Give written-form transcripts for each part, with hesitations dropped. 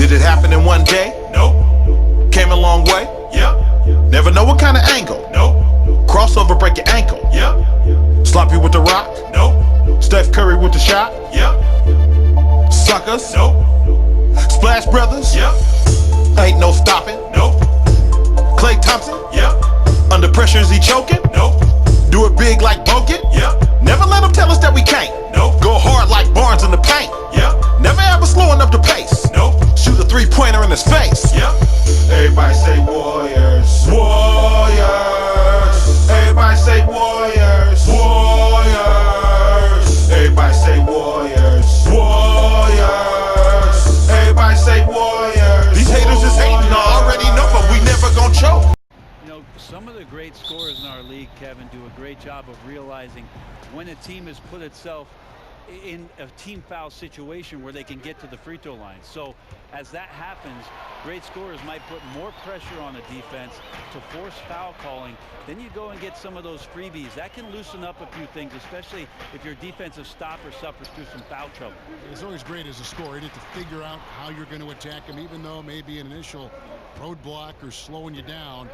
Did it happen in one day? Nope. Came a long way? Yep. Never know what kind of angle? Nope. Crossover, break your ankle? Yep. Sloppy with the rock? Nope. Steph Curry with the shot? Yep. Suckers? Nope. Splash Brothers? Yep. Ain't no stopping? Nope. Klay Thompson? Yep. Under pressure, is he choking? Nope. Do it big like Bogut? Yep. Never let them tell us that we can't. Nope. Go hard like Barnes in the paint. Yep. Never ever slowing up the pace. Nope. Shoot a three-pointer in his face. Yep. Everybody say Warriors. Warriors. Everybody say Warriors. Warriors. Everybody say Warriors. Warriors. Everybody say Warriors. These haters is hating, I already know, but we never gonna choke. You know, some of the great scorers in our league, Kevin, do a great job of realizing when a team has put itself in a team foul situation where they can get to the free throw line. So as that happens, great scorers might put more pressure on the defense to force foul calling. Then you go and get some of those freebies. That can loosen up a few things, especially if your defensive stopper suffers through some foul trouble. It's always great as a scorer to figure out how you're going to attack him, even though maybe an initial roadblock or slowing you down,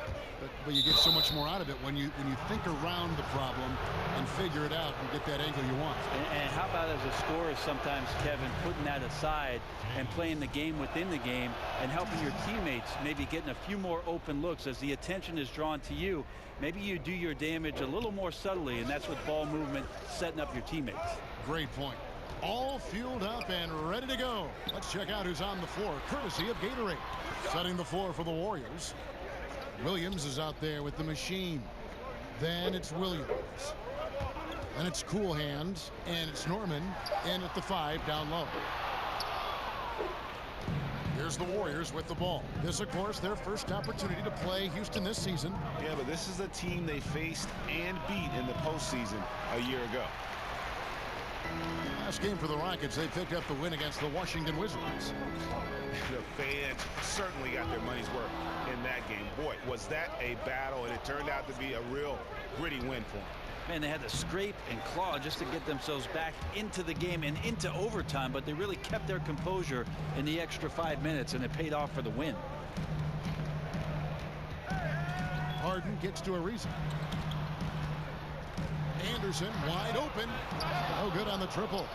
but you get so much more out of it when you think around the problem and figure it out and get that angle you want. And how about as a scorer sometimes, Kevin, putting that aside and playing the game within the game and helping your teammates, maybe getting a few more open looks as the attention is drawn to you. Maybe you do your damage a little more subtly, and that's with ball movement, setting up your teammates. Great point. All fueled up and ready to go. Let's check out who's on the floor, courtesy of Gatorade. Setting the floor for the Warriors. Williams is out there with the machine. Then it's Williams. And it's Cool Hands, and it's Norman, and at the 5 down low. Here's the Warriors with the ball. This, of course, their first opportunity to play Houston this season. Yeah, but this is a team they faced and beat in the postseason a year ago. Last game for the Rockets, they picked up the win against the Washington Wizards. The fans certainly got their money's worth in that game. Boy, was that a battle, and it turned out to be a real gritty win for them. Man, they had to scrape and claw just to get themselves back into the game and into overtime, but they really kept their composure in the extra 5 minutes, and it paid off for the win. Harden gets to Ariza. Anderson wide open. No good on the triple.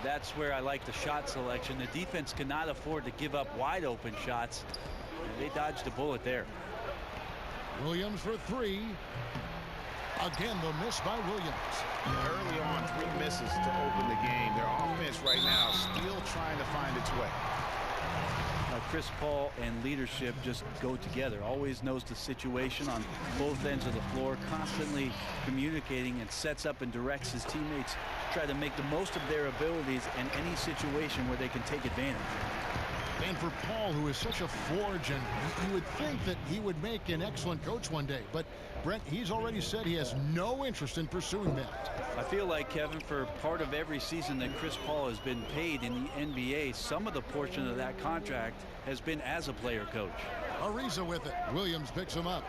That's where I like the shot selection. The defense cannot afford to give up wide open shots. They dodged a bullet there. Williams for 3. Again, the miss by Williams. Early on, 3 misses to open the game. Their offense right now still trying to find its way. Chris Paul and leadership just go together. Always knows the situation on both ends of the floor, constantly communicating, and sets up and directs his teammates to try to make the most of their abilities in any situation where they can take advantage. And for Paul, who is such a forge, and you would think that he would make an excellent coach one day, but Brent, he's already said he has no interest in pursuing that. I feel like, Kevin, for part of every season that Chris Paul has been paid in the NBA, some of the portion of that contract has been as a player coach. Ariza with it. Williams picks him up.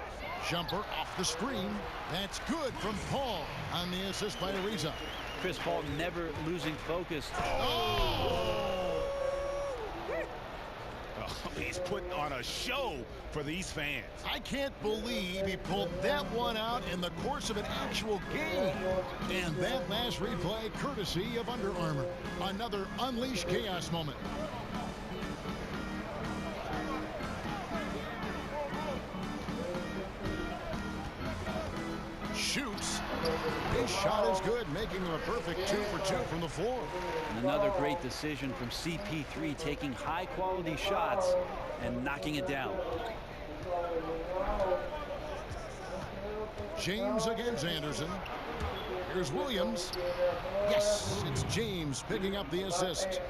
Jumper off the screen. That's good from Paul on the assist by Ariza. Chris Paul never losing focus. He's putting on a show for these fans. I can't believe he pulled that one out in the course of an actual game. And that last replay courtesy of Under Armour. Another Unleash Chaos moment. Shoots. His shot is good, making him a perfect 2 for 2 from the floor. And another great decision from CP3, taking high-quality shots and knocking it down. James against Anderson. Here's Williams. Yes, it's James picking up the assist.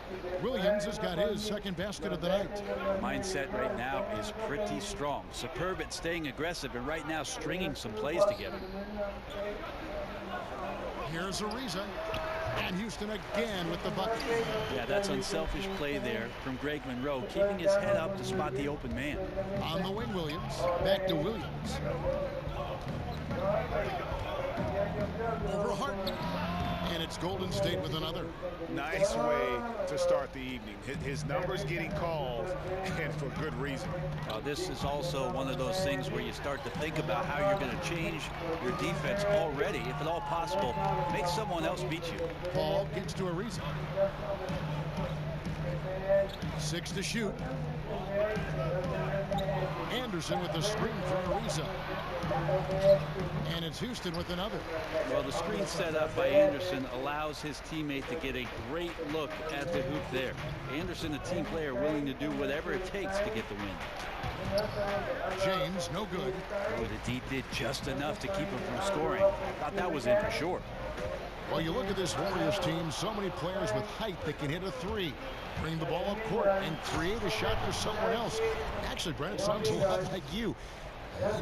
Williams has got his second basket of the night. Mindset right now is pretty strong. Superb at staying aggressive, and right now stringing some plays together. Here's Ariza. And Houston again with the bucket. Yeah, that's unselfish play there from Greg Monroe, keeping his head up to spot the open man. On the wing, Williams. Back to Williams. Over Harden. And it's Golden State with another. Nice way to start the evening. His numbers getting called, and for good reason. This is also one of those things where you start to think about how you're going to change your defense already, if at all possible. Make someone else beat you. Paul gets to Ariza. 6 to shoot. Anderson with the screen for Ariza. And it's Houston with another. Well, the screen set up by Anderson allows his teammate to get a great look at the hoop there. Anderson, a team player, willing to do whatever it takes to get the win. James, no good. Oh, the D did just enough to keep him from scoring. Thought that was in for sure. Well, you look at this Warriors team, so many players with height that can hit a three, bring the ball up court, and create a shot for someone else. Actually, Brent, it sounds a lot like you.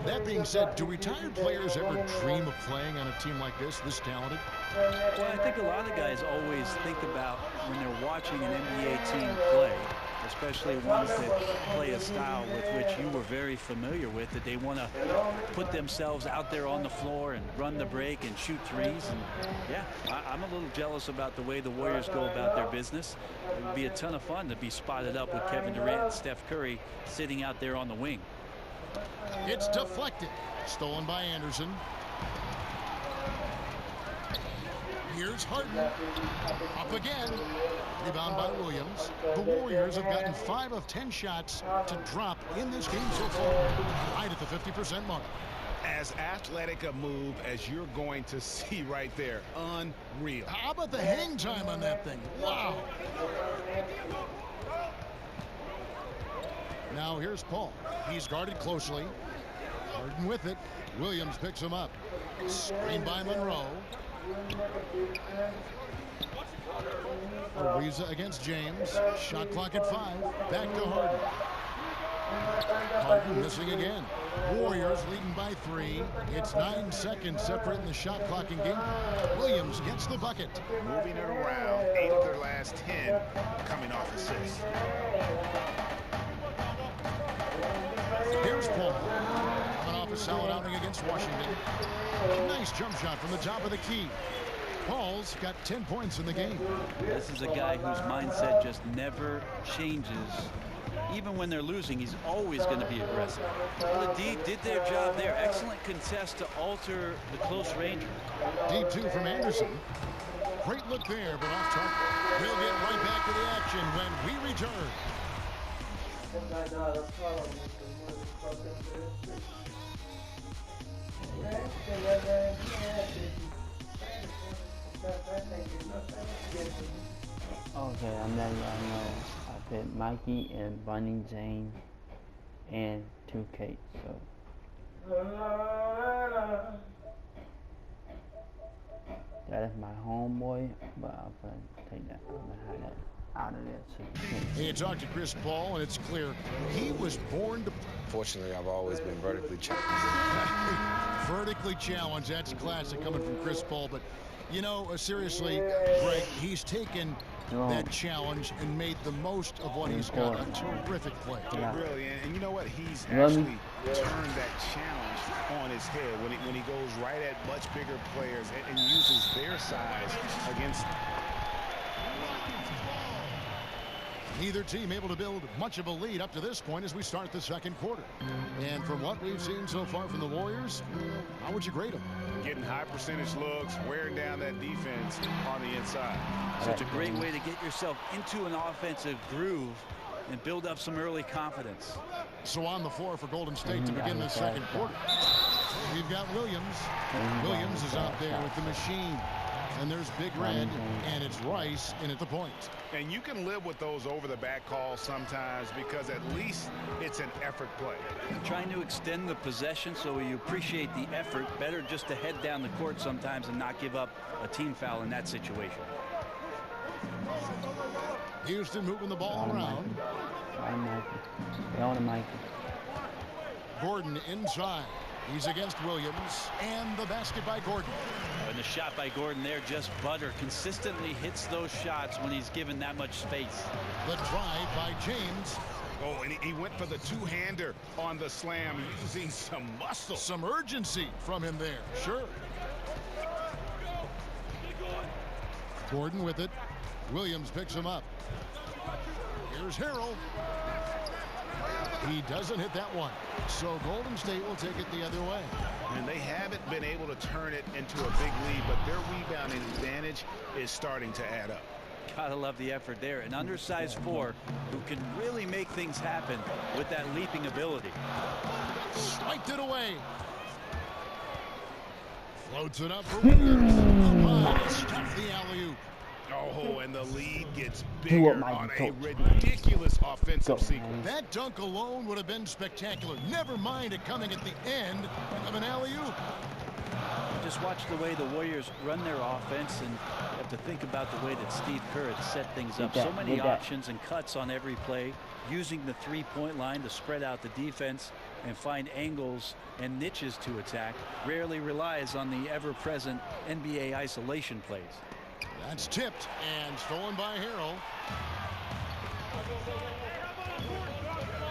That being said, do retired players ever dream of playing on a team like this talented? Well, I think a lot of guys always think about when they're watching an NBA team play, especially ones that play a style with which you were very familiar with, that they want to put themselves out there on the floor and run the break and shoot threes. And yeah, I'm a little jealous about the way the Warriors go about their business. It would be a ton of fun to be spotted up with Kevin Durant and Steph Curry sitting out there on the wing. It's deflected. Stolen by Anderson. Here's Harden. Up again. Rebound by Williams. The Warriors have gotten 5 of 10 shots to drop in this game so far. Right at the 50% mark. As athletic a move as you're going to see right there. Unreal. How about the hang time on that thing? Wow. Now here's Paul. He's guarded closely. Harden with it. Williams picks him up. Screen by Monroe. Ariza against James. Shot clock at 5. Back to Harden. Harden missing again. Warriors leading by 3. It's 9 seconds separating the shot clock in game. Williams gets the bucket. Moving it around. 8 of their last 10 coming off assists. Here's Paul. Coming off a solid outing against Washington. Nice jump shot from the top of the key. Paul's got 10 points in the game. This is a guy whose mindset just never changes. Even when they're losing, he's always going to be aggressive. Well, the D did their job there. Excellent contest to alter the close range. D2 from Anderson. Great look there, but off target. We'll get right back to the action when we return. Okay, I'm letting y'all know I put Mikey and Bunny James and 2K. So that is my homeboy, but I'm gonna take that. I'm gonna have that out of there too. Hey, you talked to Chris Paul, and it's clear he was born to. Fortunately, I've always been vertically challenged. Vertically challenged. That's classic coming from Chris Paul. But, you know, seriously, Greg, he's taken that challenge and made the most of what he's got. A terrific play. Really, and you know what? He's actually turned that challenge on his head when he goes right at much bigger players and uses their size against. Neither team able to build much of a lead up to this point as we start the second quarter. And from what we've seen so far from the Warriors, how would you grade them? Getting high percentage looks, wearing down that defense on the inside. Such a great way to get yourself into an offensive groove and build up some early confidence. So on the floor for Golden State to begin the second quarter, we've got Williams. Williams is out there with the machine. And there's Big Red, and it's Rice in at the point. And you can live with those over-the-back calls sometimes because at least it's an effort play. Trying to extend the possession so you appreciate the effort. Better just to head down the court sometimes and not give up a team foul in that situation. Houston moving the ball around. Gordon inside. He's against Williams, and the basket by Gordon. And the shot by Gordon there, just butter. Consistently hits those shots when he's given that much space. The drive by James. Oh, and he went for the two-hander on the slam, using some muscle. Some urgency from him there, sure. Gordon with it. Williams picks him up. Here's Harrell. He doesn't hit that one. So Golden State will take it the other way. And they haven't been able to turn it into a big lead, but their rebounding advantage is starting to add up. Gotta love the effort there. An undersized 4 who can really make things happen with that leaping ability. Swiped it away. Floats it up for Williams. Up high, stuffed the alley-oop. Oh, and the lead gets bigger on a ridiculous offensive sequence. That dunk alone would have been spectacular. Never mind it coming at the end of an alley-oop. Just watch the way the Warriors run their offense, and you have to think about the way that Steve Kerr had set things up. So many options and cuts on every play, using the three-point line to spread out the defense and find angles and niches to attack. Rarely relies on the ever-present NBA isolation plays. That's tipped and stolen by Harrell.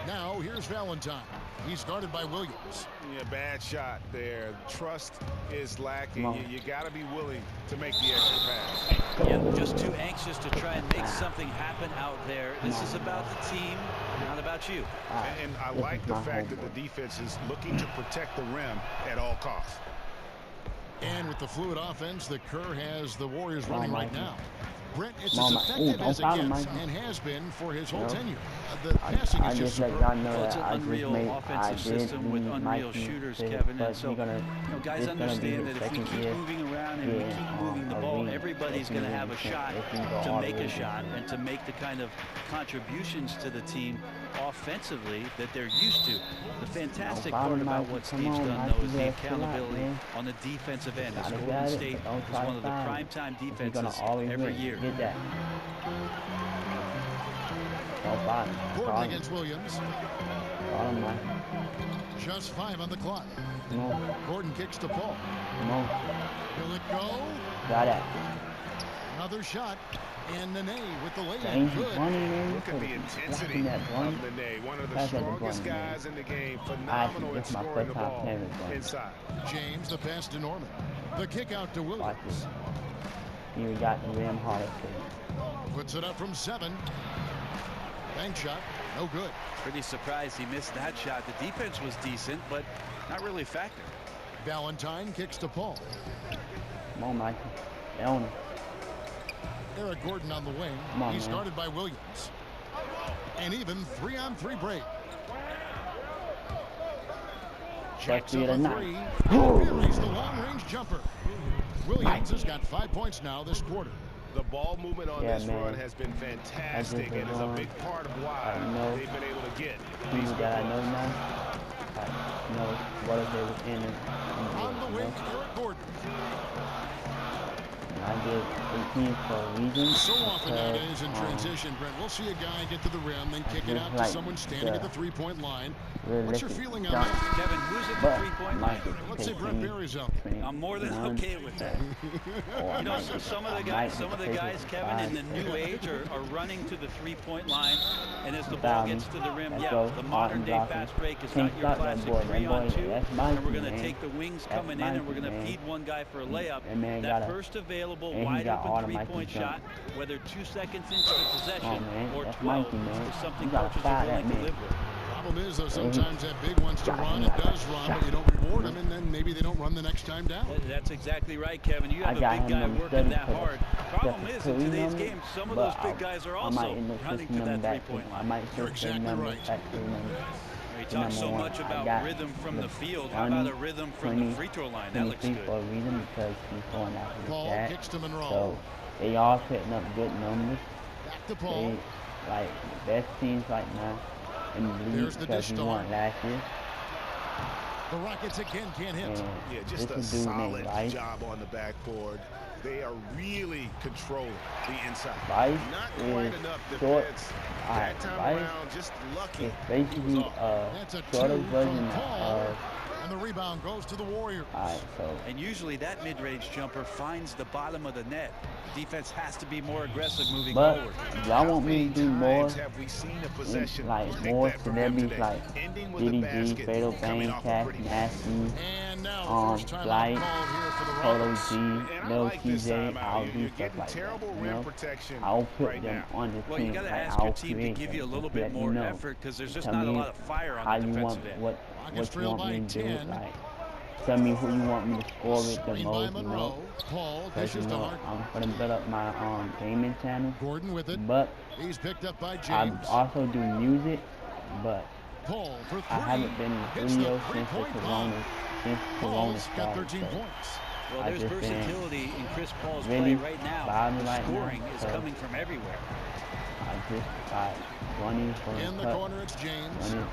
Now here's Valentine. He's guarded by Williams. Yeah, bad shot there. Trust is lacking. You got to be willing to make the extra pass. Yeah, just too anxious to try and make something happen out there. This is about the team, not about you. And I like the fact that the defense is looking to protect the rim at all costs. And with the fluid offense that Kerr has the Warriors running right now, Brent, it's as effective as it gets and has been for his whole tenure. The passing is just superb. Well, it's an unreal offensive system with unreal shooters, Kevin. And so, guys understand that if we keep moving around and we keep moving the ball, everybody's going to have a shot to make a shot and to make the kind of contributions to the team offensively that they're used to. The fantastic part about what Steve's done, though, is the accountability on the defensive end. This Golden State is one of the primetime defenses every year. Get that. Gordon against Williams. Just 5 on the clock. Gordon kicks to Paul. Will it go? Got it. Another shot. And Nene with the layup. Good. Look at the intensity of Nene, one of the strongest guys in the game. Phenomenal at scoring the ball inside. James, the pass to Norman. The kick out to Williams. You got the rim hard. Puts it up from 7. Bank shot, no good. Pretty surprised he missed that shot. The defense was decent, but not really a factor. Valentine kicks to Paul. Come on, Mikey. Down. Eric Gordon on the wing. He's guarded by Williams. And even 3-on-3 break. Jacks up a 3. Buries the long-range jumper. Williams has got 5 points now this quarter. The ball movement on this run has been fantastic and is a big part of why they've been able to get these big runs. On the wing, Eric Gordon. I did 18 for a reason. So often nowadays in transition, Brent, we'll see a guy get to the rim, then kick it out to someone standing at the three-point line. What's your feeling on that? Kevin, who's at the three-point line? Let's say Brent Berry's out. I'm more than okay with that. You know, some of the guys, Kevin, in the new age are running to the three-point line, and as the ball gets to the rim, the modern-day fast break is not your classic 3-on-2, and we're going to take the wings coming in, and we're going to feed one guy for a layup. That first available wide-open three-point shot, whether 2 seconds into the possession or 12, is something coaches are willing to live with. Problem is, though, sometimes that big wants to run. It does run, but you don't reward them, and then maybe they don't run the next time down. That's exactly right, Kevin. You have a big guy working that hard. Problem is, in today's game, some of those big guys are also running to that three-point line. You're exactly right. We talk so much about rhythm from the field. How about a rhythm from the free throw line? That looks good. For a reason, because he's going after the Paul cat. kicks to Monroe. So they all putting up good numbers. Back to Paul. Like the best teams right now in the league because we won last year. The Rockets again can't hit. Yeah, just a solid job on the backboard. They are really controlling the inside. Not quite enough defense. That time around, just lucky. It's basically That's a shorter 2 version from Paul. of. And the rebound goes to the Warriors. And usually that mid-range jumper finds the bottom of the net. Defense has to be more aggressive moving forward. Y'all want me to do more? Have we seen a possession Like more celebrities like Diddy G, Fatal Bang, Cash, Nasty, and now first time called here for the Polo Rockets. G, Lil TJ, I'll do stuff like that, you know? I'll put them on the Well, you team, got to like ask your I'll team to create give you a them, little just bit let me more know. effort because there's just Tell not a me lot of fire on how the you want, defensive end. what you want me to do, like, tell me who you want me to score with the most, you know? Because, you know, I'm going to build up my gaming channel, Gordon with it. but He's picked up by I James. also do music, but Paul for three. I haven't been in the Hits studio the since the three-point Corona, Paul's got started, 13 so points. Well, I there's just been versatility in Chris Paul's really play right now. vibing The right now, scoring is so coming from everywhere. I just got 20 for In the cut, corner, it's James. 20.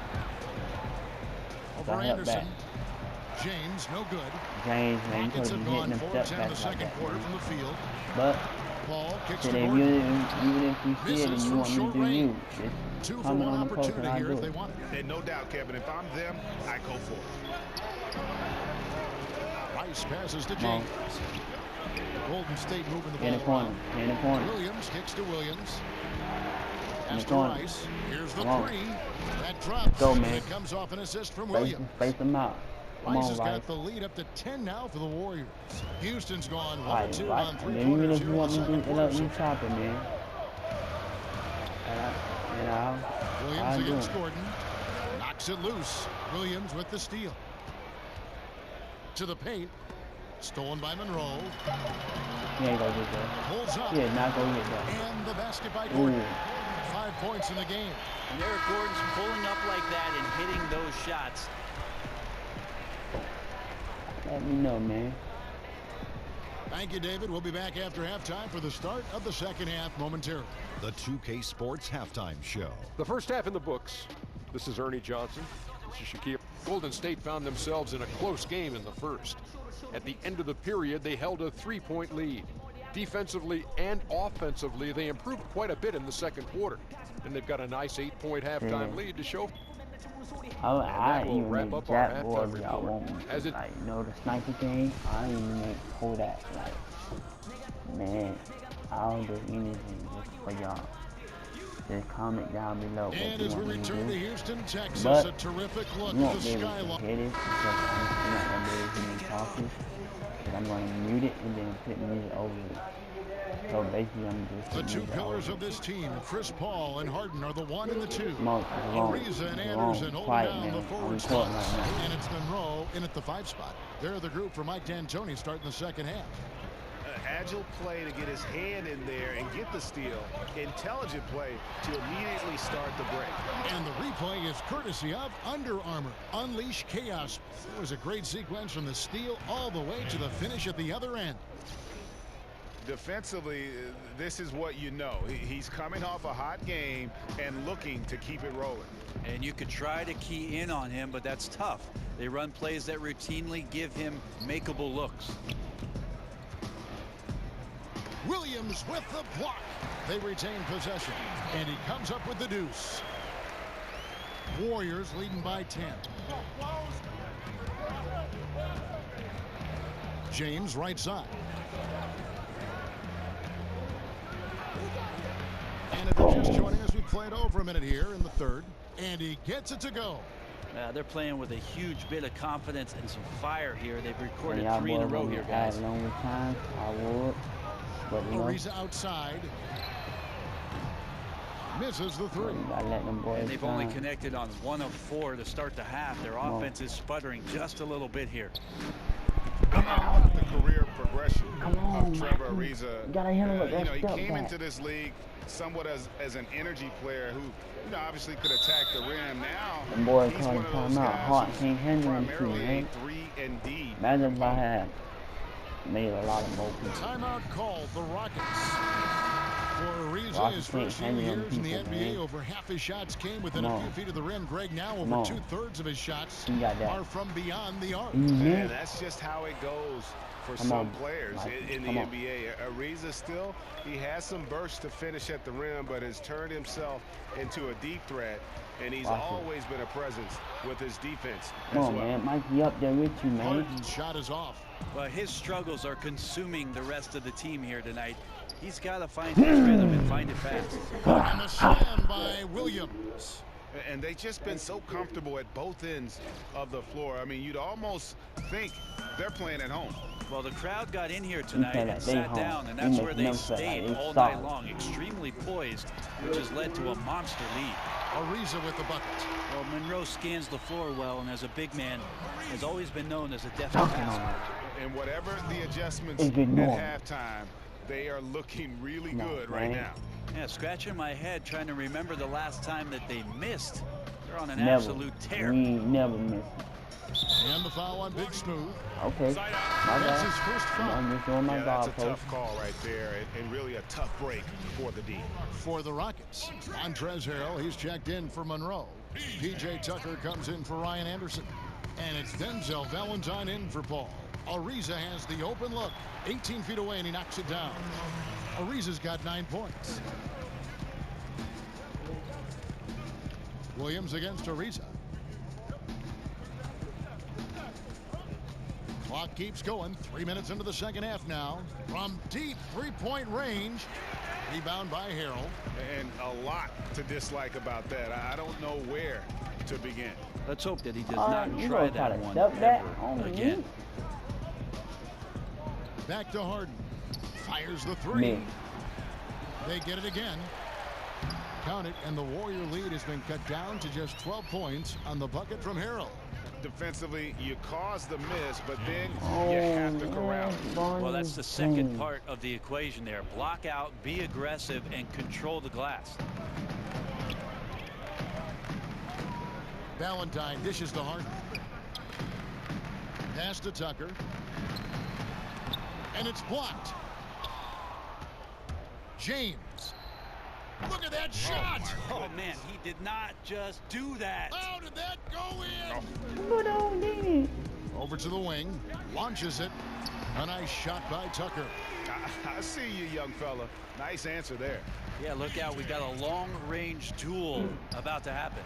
Over I help Anderson. back. James, no good. James, man, you Rockets could have be gone hitting them 4 step 10 in the backs like second that, quarter man. from the field. But Paul kicks shit, to if Gordon. even if you see it and Misses you from want me to short do you, range. just 2 for comment 1 on the post and opportunity I'll here do if they it. want it. And no doubt, Kevin, if I'm them, I go for it. Rice passes to Come on. James. Golden State moving the In ball the corner, around. in the corner. Williams kicks to Williams. In Pass the to corner. Rice. Here's the Come on. three. That drops. Go, And man. it comes off an assist from Space, Williams. space them out. Come Rice on, has Rice. got the lead up to 10 now for the Warriors. Houston's gone 1 Right, 2 right. on And then 3 even quarters if here you in want the me to second do it quarter. up, you chop it, man. And I'll Williams do against it. Gordon. Knocks it loose. Williams with the steal. To the paint. Stolen by Monroe. He ain't gonna get that. Pulls up. Yeah, not gonna get that. And the basket by Gordon. Ooh. 5 points in the game. And Eric Gordon's pulling up like that and hitting those shots. Let me know, man. Thank you, David. We'll be back after halftime for the start of the second half momentarily. The 2K Sports Halftime Show. The first half in the books. This is Ernie Johnson. This is Shaquille. Golden State found themselves in a close game in the first. At the end of the period, they held a 3-point lead. Defensively and offensively, they improved quite a bit in the second quarter. And they've got a nice 8-point halftime lead to show. I will even wrap make up our Jack halftime board y'all report. want me As to, it- like, you know, the sniper game. I don't even make hold that, like, man, I'll do anything just for y'all. Just comment down below what And you as we want me to return to do. Houston, Texas, But a terrific look You at won't the be able to skyline. hear this because I'm not gonna be able to hear me talking. But I'm gonna mute it and then put music over it. So basically, I'm just The putting two music pillars over of this team, Chris Paul and Harden, are the 1 and the 2. Wrong, Ariza and Anderson holding quiet, down man. the I'm forward recording spots. right now. And it's Monroe in at the 5 spot. They're the group for Mike D'Antoni starting the second half. Agile play to get his hand in there and get the steal. Intelligent play to immediately start the break. And the replay is courtesy of Under Armour. Unleash chaos. It was a great sequence from the steal all the way to the finish at the other end. Defensively, this is what you know. He's coming off a hot game and looking to keep it rolling. And you could try to key in on him, but that's tough. They run plays that routinely give him makeable looks. Williams with the block. They retain possession. And he comes up with the deuce. Warriors leading by 10. James right side. And if you're just joining us, we played over a minute here in the third. And he gets it to go. They're playing with a huge bit of confidence and some fire here. They've recorded Y'all 3 in a boys row want me here, to add guys. longer time, I would. But you know, Ariza outside. Misses the three. you gotta let them boys And they've only shine. connected on 1 of 4 to start the half. Their offense is sputtering just a little bit here. The career progression Come on, of Trevor Mikey. Ariza. You gotta hit him with that He step came back. into this league somewhat as an energy player who, obviously could attack the rim. Now Them boys he's calling one of those timeout. guys Hart who's can't handle him too, primarily man. a 3 and D. Imagine if I had made a lot of more people. Timeout called the Rockets. For Ariza, Rockets his can't first few handle them years in the people, NBA, man. over half his shots came within Come a on. few feet of the rim. Greg, now Come over on. 2/3 of his shots You got that. are from beyond the arc. Mhm. And that's just how it goes for Come some on, players Mikey, in the come on. NBA. Ariza still, he has some bursts to finish at the rim, but has turned himself into a deep threat. And he's Watch it. always been a presence with his defense Come as on, well. man. Mikey up there with you, man. Harden's shot is off. But his struggles are consuming the rest of the team here tonight. He's got to find his rhythm and find it fast. And the slam by Williams. And they've just been so comfortable at both ends of the floor. I mean, you'd almost think they're playing at home. Well, the crowd got in here tonight and sat down, and that's where they stayed all night long, extremely poised, which has led to a monster lead. Ariza with the bucket. Well, Monroe scans the floor well, and as a big man, has always been known as a definite passer. And whatever the adjustments at halftime, they are looking really good right now. Yeah, scratching my head trying to remember the last time that they missed. They're on an absolute tear. We never missed. And the foul on Big Smooth. Okay. That's his first foul. I'm just doing my that's a tough call right there, and really a tough break for the D. For the Rockets, Montrezl Harrell, he's checked in for Monroe. P.J. Tucker comes in for Ryan Anderson. And it's Denzel Valentine in for Paul. Ariza has the open look. 18 feet away, and he knocks it down. Ariza's got 9 points. Williams against Ariza. Clock keeps going. 3 minutes into the second half now. From deep three-point range. Rebound by Harrell. And a lot to dislike about that. I don't know where to begin. Let's hope that he does not try that one again. Back to Harden. Fires the three. They get it again. Count it, and the Warrior lead has been cut down to just 12 points on the bucket from Harrell. Defensively, you cause the miss, but then you have to corral it. Well, that's the second part of the equation there. Block out, be aggressive, and control the glass. Valentine dishes to Harden. Pass to Tucker. And it's blocked. James. Look at that shot. Oh, man, he did not just do that. How did that go in? Over to the wing. Launches it. A nice shot by Tucker. I see you, young fella. Nice answer there. Yeah, look out. We got a long-range duel about to happen.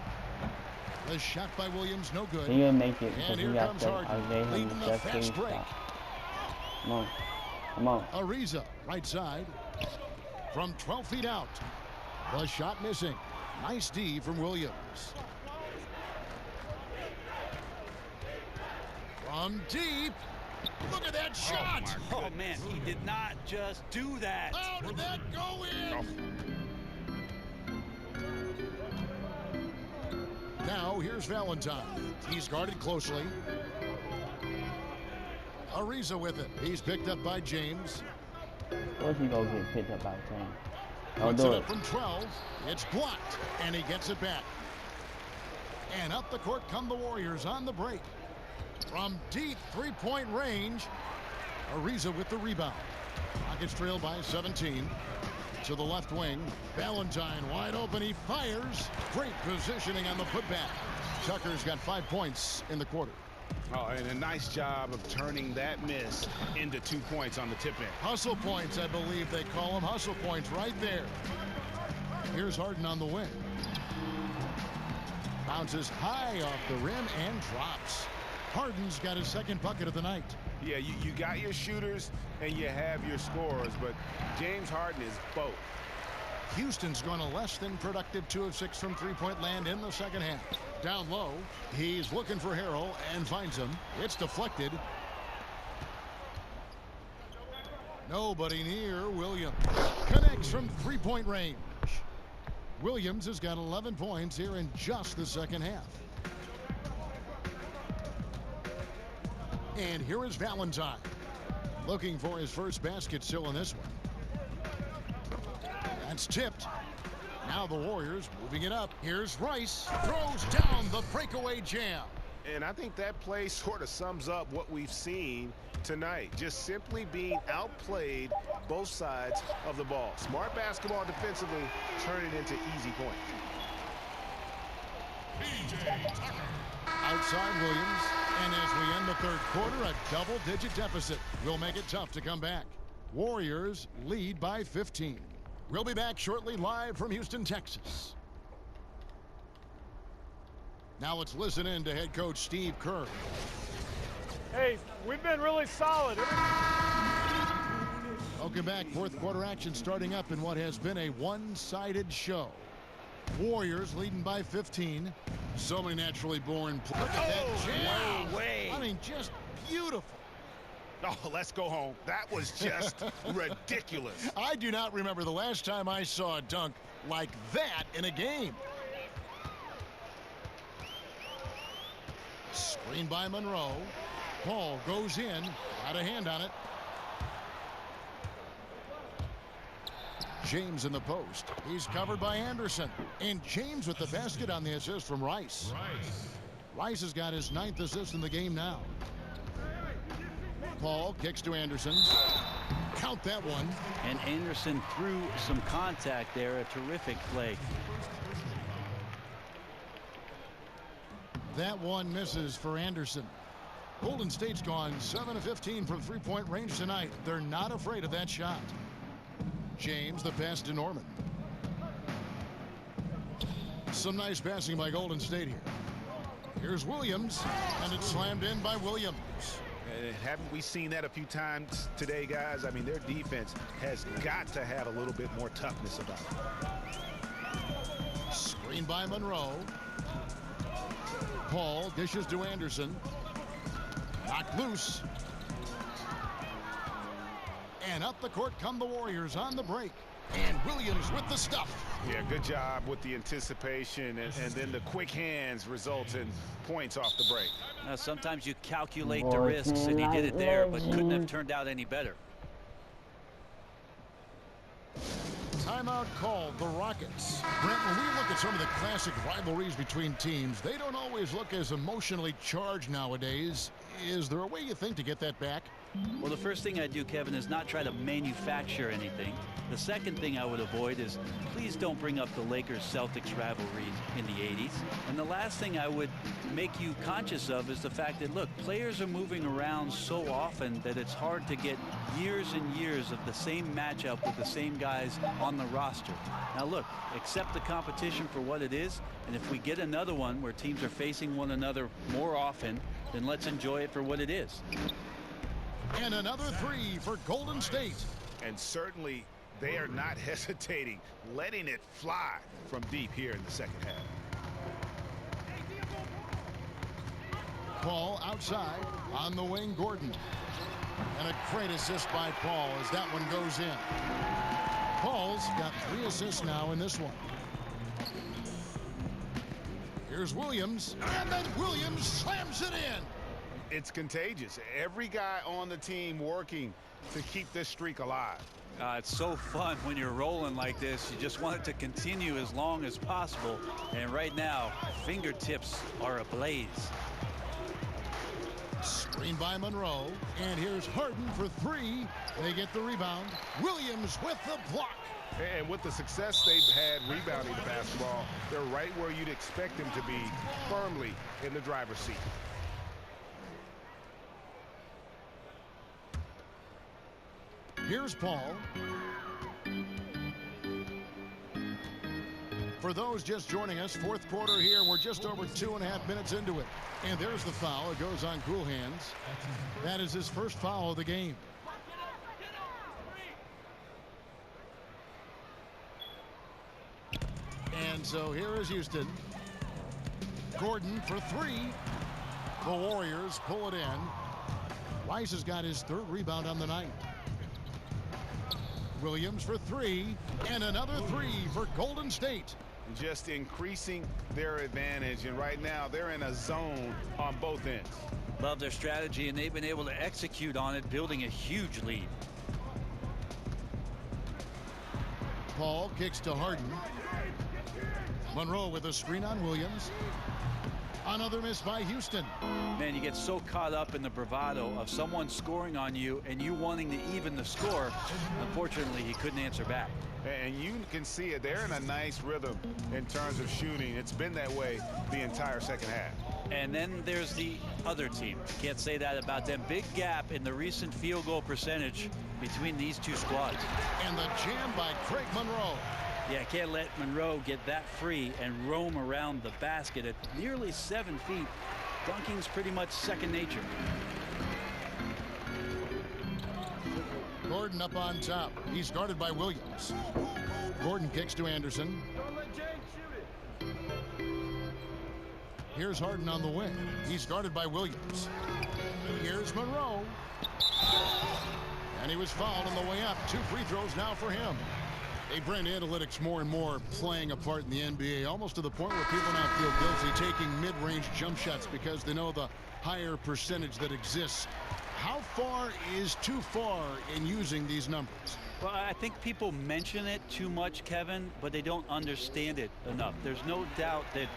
The shot by Williams, no good. He'll make it. And here comes Harden, leading the fast break. Come on. Come on. Ariza, right side. From 12 feet out. The shot missing. Nice D from Williams. From deep. Look at that shot. Oh, man, he did not just do that. How did that go in? Now here's Valentine. He's guarded closely. Ariza with it. He's picked up by James. Of course he gonna get picked up by James. Puts it up from 12. It's blocked, and he gets it back. And up the court come the Warriors on the break. From deep three-point range, Ariza with the rebound. Rockets trail by 17. To the left wing, Valentine wide open. He fires. Great positioning on the putback. Tucker's got 5 points in the quarter. Oh, and a nice job of turning that miss into 2 points on the tip in. Hustle points, I believe they call them. Hustle points right there. Here's Harden on the wing. Bounces high off the rim and drops. Harden's got his second bucket of the night. Yeah, you got your shooters and you have your scorers, but James Harden is both. Houston's gone a less than productive 2 of 6 from three-point land in the second half. Down low, he's looking for Harrell and finds him. It's deflected. Nobody near. Williams connects from three-point range. Williams has got 11 points here in just the second half. And here is Valentine, looking for his first basket still in this one. That's tipped. Now the Warriors moving it up. Here's Rice. Throws down the breakaway jam. And I think that play sort of sums up what we've seen tonight. Just simply being outplayed both sides of the ball. Smart basketball defensively, turn it into easy points. Outside Williams. And as we end the third quarter, a double-digit deficit will make it tough to come back. Warriors lead by 15. We'll be back shortly, live from Houston, Texas. Now let's listen in to head coach Steve Kerr. Hey, we've been really solid. Welcome back. Fourth quarter action starting up in what has been a one-sided show. Warriors leading by 15. So many naturally born players. Look at that jam. No way. I mean, just beautiful. Oh, let's go home. That was just ridiculous. I do not remember the last time I saw a dunk like that in a game. Screen by Monroe. Paul goes in. Got a hand on it. James in the post. He's covered by Anderson. And James with the basket on the assist from Rice. Rice has got his 9th assist in the game now. Paul kicks to Anderson. Count that one. And Anderson threw some contact there. A terrific play. That one misses for Anderson. Golden State's gone 7 of 15 from three-point range tonight. They're not afraid of that shot. James, the pass to Norman. Some nice passing by Golden State here. Here's Williams, and it's slammed in by Williams. Haven't we seen that a few times today, guys? I mean, their defense has got to have a little bit more toughness about it. Screen by Monroe. Paul dishes to Anderson. Knocked loose. And up the court come the Warriors on the break. And Williams with the stuff. Yeah, good job with the anticipation, and then the quick hands result in points off the break. Now, sometimes you calculate the risks, and he did it there, but couldn't have turned out any better. Timeout called the Rockets. Brent, when we look at some of the classic rivalries between teams, they don't always look as emotionally charged nowadays. Is there a way you think to get that back? Well, the first thing I do, Kevin, is not try to manufacture anything. The second thing I would avoid is please don't bring up the Lakers-Celtics rivalry in the 80s. And the last thing I would make you conscious of is the fact that, look, players are moving around so often that it's hard to get years and years of the same matchup with the same guys on the roster. Now, look, accept the competition for what it is, and if we get another one where teams are facing one another more often, then let's enjoy it for what it is. And another three for Golden State. And certainly they are not hesitating, letting it fly from deep here in the second half. Paul outside on the wing. Gordon. And a great assist by Paul as that one goes in. Paul's got 3 assists now in this one. Here's Williams. And then Williams slams it in. It's contagious. Every guy on the team working to keep this streak alive. It's so fun when you're rolling like this. You just want it to continue as long as possible. And right now, fingertips are ablaze. Screen by Monroe. And here's Harden for 3. They get the rebound. Williams with the block. And with the success they've had rebounding the basketball, they're right where you'd expect them to be, firmly in the driver's seat. Here's Paul. For those just joining us, fourth quarter here. We're just over 2.5 minutes into it. And there's the foul. It goes on Cool Hands. That is his first foul of the game. And so here is Houston. Gordon for 3. The Warriors pull it in. Rice has got his 3rd rebound on the night. Williams for 3, and another 3 for Golden State. Just increasing their advantage, and right now they're in a zone on both ends. Love their strategy, and they've been able to execute on it, building a huge lead. Paul kicks to Harden. Monroe with a screen on Williams. Another miss by Houston. Man, you get so caught up in the bravado of someone scoring on you and you wanting to even the score. Unfortunately, he couldn't answer back. And you can see it. They're in a nice rhythm in terms of shooting. It's been that way the entire second half. And then there's the other team. Can't say that about them. Big gap in the recent field goal percentage between these two squads. And the jam by Craig Monroe. Yeah, can't let Monroe get that free and roam around the basket at nearly 7 feet. Dunking's pretty much second nature. Gordon up on top. He's guarded by Williams. Gordon kicks to Anderson. Don't let James shoot it. Here's Harden on the wing. He's guarded by Williams. Here's Monroe. And he was fouled on the way up. 2 free throws now for him. Hey, Brent, analytics more and more playing a part in the NBA, almost to the point where people now feel guilty taking mid-range jump shots because they know the higher percentage that exists. How far is too far in using these numbers? Well, I think people mention it too much, Kevin, but they don't understand it enough. There's no doubt that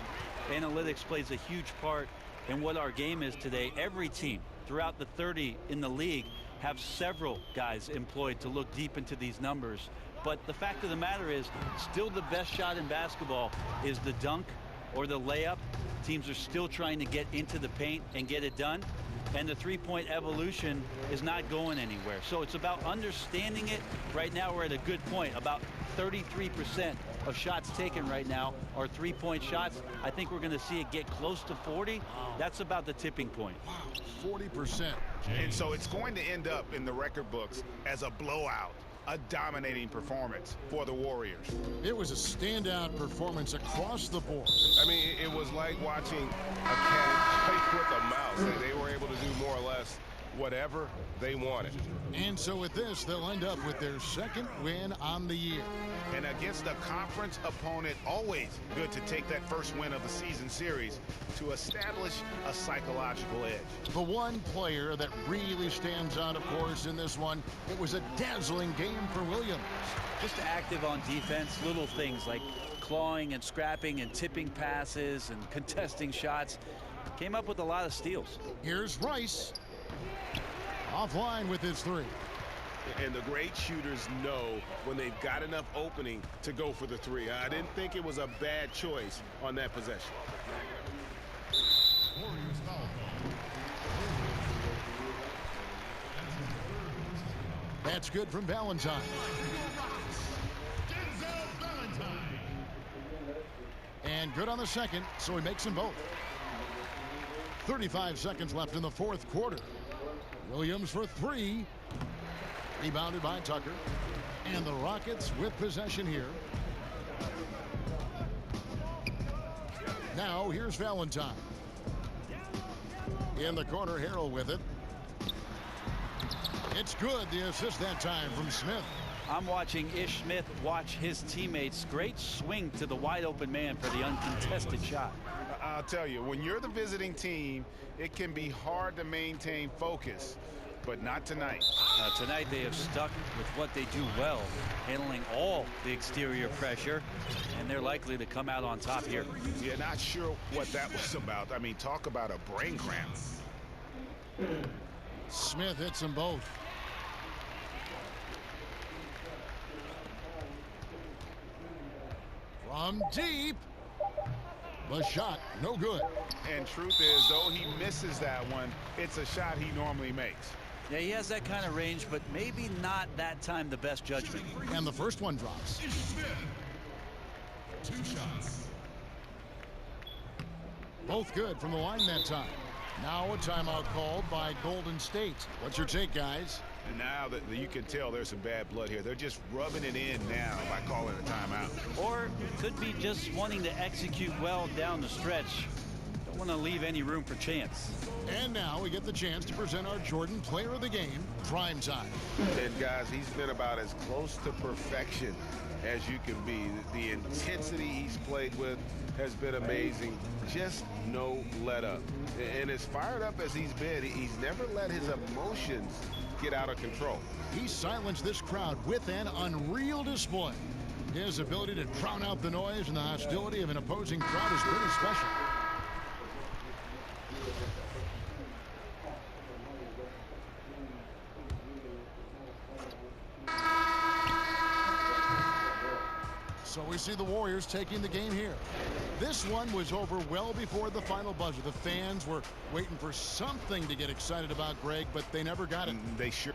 analytics plays a huge part in what our game is today. Every team throughout the 30 in the league have several guys employed to look deep into these numbers. But the fact of the matter is, still the best shot in basketball is the dunk or the layup. Teams are still trying to get into the paint and get it done. And the three-point evolution is not going anywhere. So it's about understanding it. Right now we're at a good point. About 33% of shots taken right now are three-point shots. I think we're going to see it get close to 40. That's about the tipping point. Wow, 40%. And so it's going to end up in the record books as a blowout. A dominating performance for the Warriors. It was a standout performance across the board. I mean, it was like watching a cat play with a mouse. They were able to do more or less whatever they wanted. And so with this, they'll end up with their second win on the year. And against a conference opponent, always good to take that first win of the season series to establish a psychological edge. The one player that really stands out, of course, in this one, it was a dazzling game for Williams. Just active on defense, little things like clawing and scrapping and tipping passes and contesting shots. Came up with a lot of steals. Here's Rice. Offline with his 3. And the great shooters know when they've got enough opening to go for the 3. I didn't think it was a bad choice on that possession. That's good from Valentine. And good on the second, so he makes them both. 35 seconds left in the 4th quarter. Williams for 3. Rebounded by Tucker. And the Rockets with possession here. Now here's Valentine. In the corner, Harrell with it. It's good. The assist that time from Smith. I'm watching Ish Smith watch his teammates. Great swing to the wide open man for the uncontested shot. I'll tell you, when you're the visiting team, it can be hard to maintain focus, but not tonight. Tonight they have stuck with what they do well, handling all the exterior pressure, and they're likely to come out on top here. Yeah, not sure what that was about. I mean, talk about a brain cramp. Smith hits them both. From deep. The shot, no good. And truth is, though he misses that one, it's a shot he normally makes. Yeah, he has that kind of range, but maybe not that time the best judgment. And the first one drops. 2 shots. Both good from the line that time. Now a timeout called by Golden State. What's your take, guys? And now that you can tell there's some bad blood here. They're just rubbing it in now by calling a timeout. Or it could be just wanting to execute well down the stretch. Don't want to leave any room for chance. And now we get the chance to present our Jordan Player of the Game, Prime Time. And guys, he's been about as close to perfection as you can be. The intensity he's played with has been amazing. Just no let up. And as fired up as he's been, he's never let his emotions get out of control. He silenced this crowd with an unreal display. His ability to drown out the noise and the hostility of an opposing crowd is pretty special. So we see the Warriors taking the game here. This one was over well before the final buzzer. The fans were waiting for something to get excited about, Greg, but they never got it. They sure.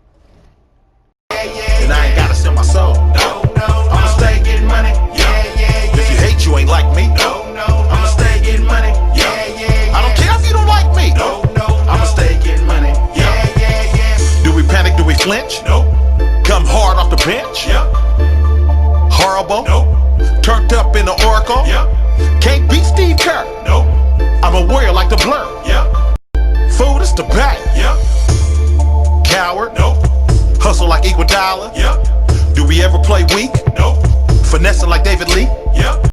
And I ain't gotta sell my soul. I'ma stay getting money. If you hate, you ain't like me. I'ma stay getting money. I don't care if you don't like me. I'ma stay getting money. Do we panic? Do we flinch? Come hard off the bench? Horrible? Turned up in the Oracle? Can't beat Steve Kerr? I'm I'm a warrior like the blur. Yep. Food is the bag. Yep. Coward. Nope. Hustle like Iguodala. Yep. Do we ever play weak? Nope. Finessing like David Lee? Yep.